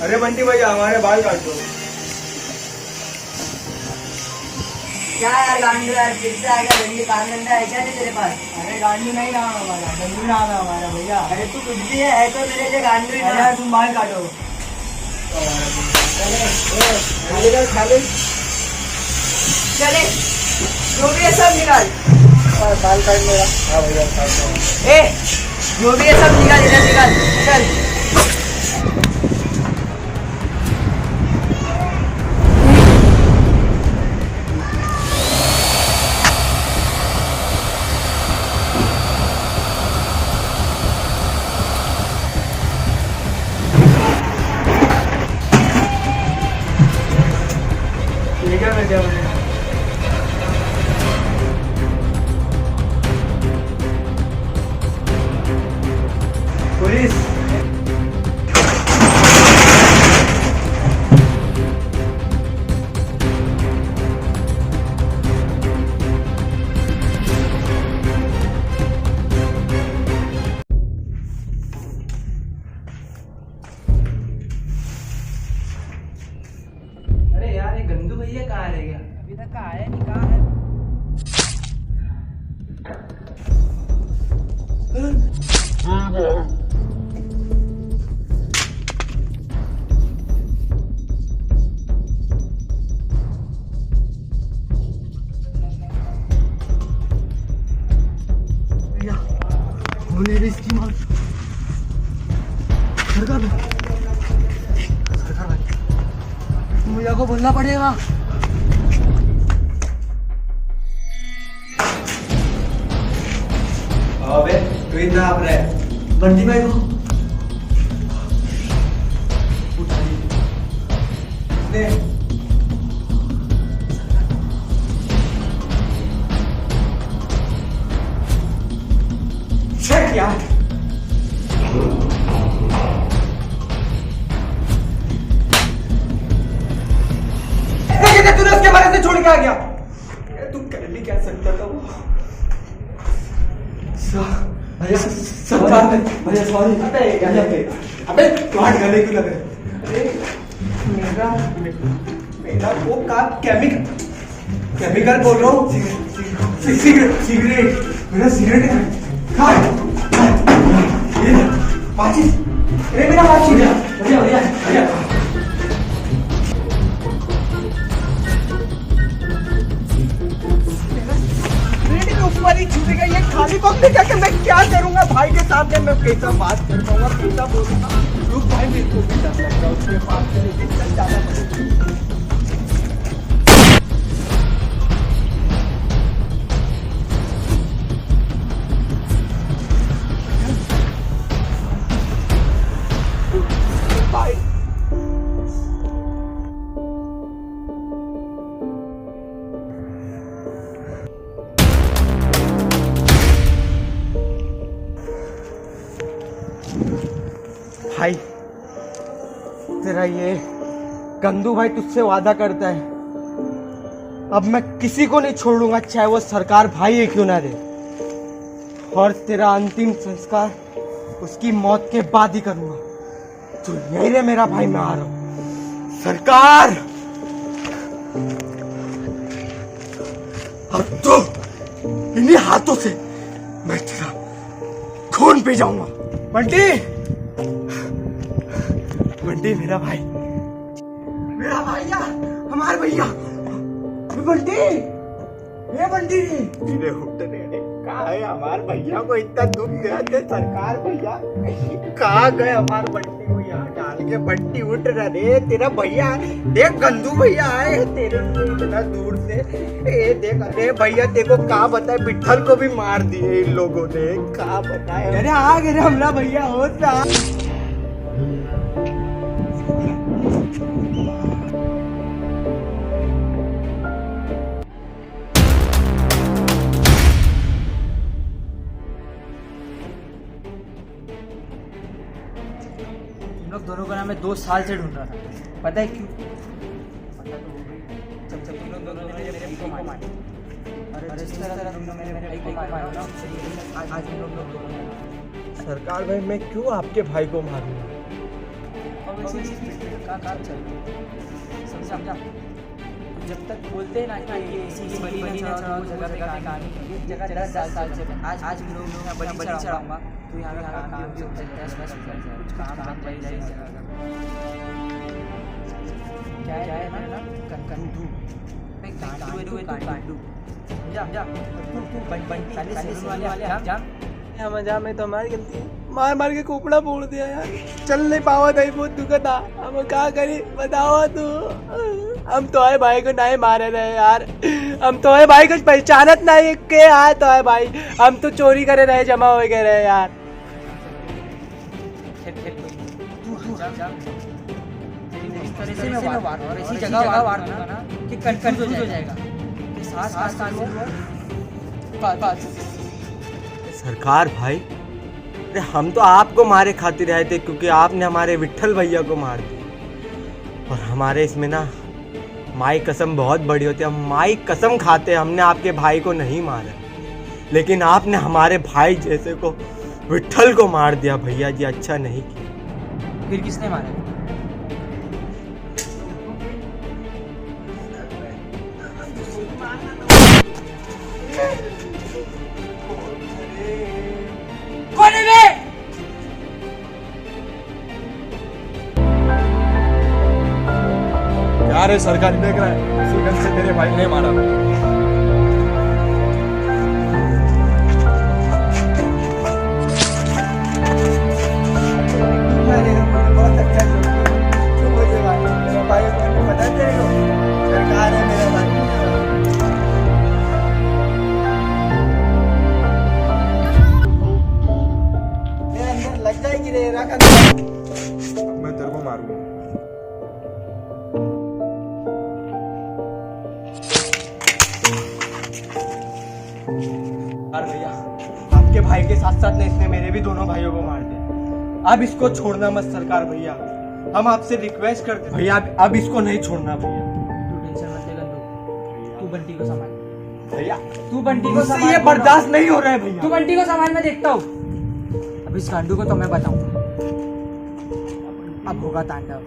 अरे बंटी भैया हमारे बाल काट दो। क्या यार गांडू यार, फिर से आएगा बंटी? काम धंधा है क्या नहीं तेरे पास? अरे गांडू नहीं नाम हमारा, गंदू नाम है हमारा भैया। अरे तू कुछ भी है तो मेरे लिए गांडू ही अरे ना। यार तुम बाल काटो। चले जो भी है सब निकाल। बाल काट मेरा। हाँ भैया काट दो। ए जो भी है सब निकाल, इधर निकाल चल। ठीक है मैं क्या बोलूं? पुलिस अरे यार ये गंदू भैया कहाँ रह गया? अभी तक आया नहीं, कहाँ है? भैया बोले रे इसकी माँ सरकार सरकार भैया को बोलना पड़ेगा। अबे तू इतना आप रहे बंटी भाई को ले चेक यार। तूने उसके बारे से छोड़ के आ गया। तू कर भी क्या सकता था वो? भैया सरकार में भैया सॉरी। अबे तुम्हारे गले क्यों लग रहे? अरे मेरा मेरा वो का केमिकल बोल रहा हूँ। सिगरेट मेरा सिगरेट खा ये माचिस। अरे मेरा माचिस भैया भैया भैया वाली छूटेगा। ये खाली वक्त क्या कि मैं क्या करूंगा भाई के सामने? मैं कैसा बात कर पाऊंगा, कैसा बोलूंगा? रुक भाई मेरे को भी डर लग रहा है उसके पास से, लेकिन चल जाना पड़ेगा। भाई भाई तेरा ये गंदू भाई तुझसे वादा करता है अब मैं किसी को नहीं छोड़ूंगा, चाहे वो सरकार भाई है क्यों ना दे। और तेरा अंतिम संस्कार उसकी मौत के बाद ही करूंगा। तो यही रे मेरा भाई, मैं आ रहा हूं। सरकार अब तो इन्हीं हाथों से मैं तेरा खून पी जाऊंगा। बंटी बंटी मेरा भाई, मेरा भैया, हमारे भैया बंटी, ये बंटी मेरे उठने कहा है? हमारे भैया को इतना दुख दिया थे सरकार। भैया कहाँ गए हमारे बंटी को? यहाँ डाल के बंटी उठ रहा रे तेरा भैया। देख गंदू भैया आए हैं तेरे लिए इतना दूर से। ए देख, अरे भैया देखो कहा बताए, विठल को भी मार दिए इन लोगों ने। कहा बताए? अरे आ गए हमला भैया होता। लोग दोनों को ना मैं 2 साल से ढूंढ रहा था, पता है क्यों? पता तो होगा ही। जब तुम लोग दोनों ने मेरे भाई को मारा, अरे जिस तरह तुम लोग मेरे भाई को मारा ना, आज हम लोग दोनों। सरकार भाई मैं क्यों आपके भाई को मारूंगा? अब काम चल समझा। जब तक बोलते हैं ना कि इसी बलि न चढ़ाओ वो जगह पे कहानी एक जगह 10 साल से आज भी लोग मैं बलि चढ़ाऊंगा तो यहाँ का काम भी हो सकता है कुछ काम बन जाए इस जगह का। क्या है ना कंडू पे कांडू जा तू बंटी सैलून वाले जा मजा में तो हमारी गलती है, मार मार के खोपड़ा फोड़ दिया यार, चल नहीं पावा था, बहुत दुखा था। हम क्या करी बताओ तू, हम तो है भाई को नहीं मारे रहे यार, हम तो है भाई को पहचानत नहीं के आए तो है भाई, हम तो चोरी करे रहे जमा हो गए रहे यार। इस तरह से मैं वार और ऐसी जगह वार दूंगा ना कि कंफ्यूज हो जाएगा। सरकार भाई, अरे हम तो आपको मारे खातिर आए थे क्योंकि आपने हमारे विट्ठल भैया को मार दिया। और हमारे इसमें ना माई कसम बहुत बड़ी होती है, हम माई कसम खाते हैं हमने आपके भाई को नहीं मारा, लेकिन आपने हमारे भाई जैसे को विट्ठल को मार दिया। भैया जी अच्छा नहीं किया। फिर किसने मारा? कौन है बे? यार ये सरकार देख रहा है, इसी गन से तेरे भाई ने मारा। बहुत अच्छा मुझे भाई पता तेरे को सरकार है मेरा भाई। लग जाएगी रे रख मैं तेरे को मारूंगा। यार भैया, आपके भाई के साथ साथ ने इसने मेरे भी दोनों भाइयों को मार दिया। अब इसको छोड़ना मत सरकार भैया, हम आपसे रिक्वेस्ट करते भैया, अब इसको नहीं छोड़ना भैया। तू टेंशन मत ले गंदू, तू बंटी को संभाल भैया तू बंटी को मुझसे संभाल। ये बर्दाश्त नहीं हो रहा है भैया। तू बंटी को संभाल, मैं देखता हूँ। अब इस गांडू को तो मैं बताऊंगा, अब होगा तांडव।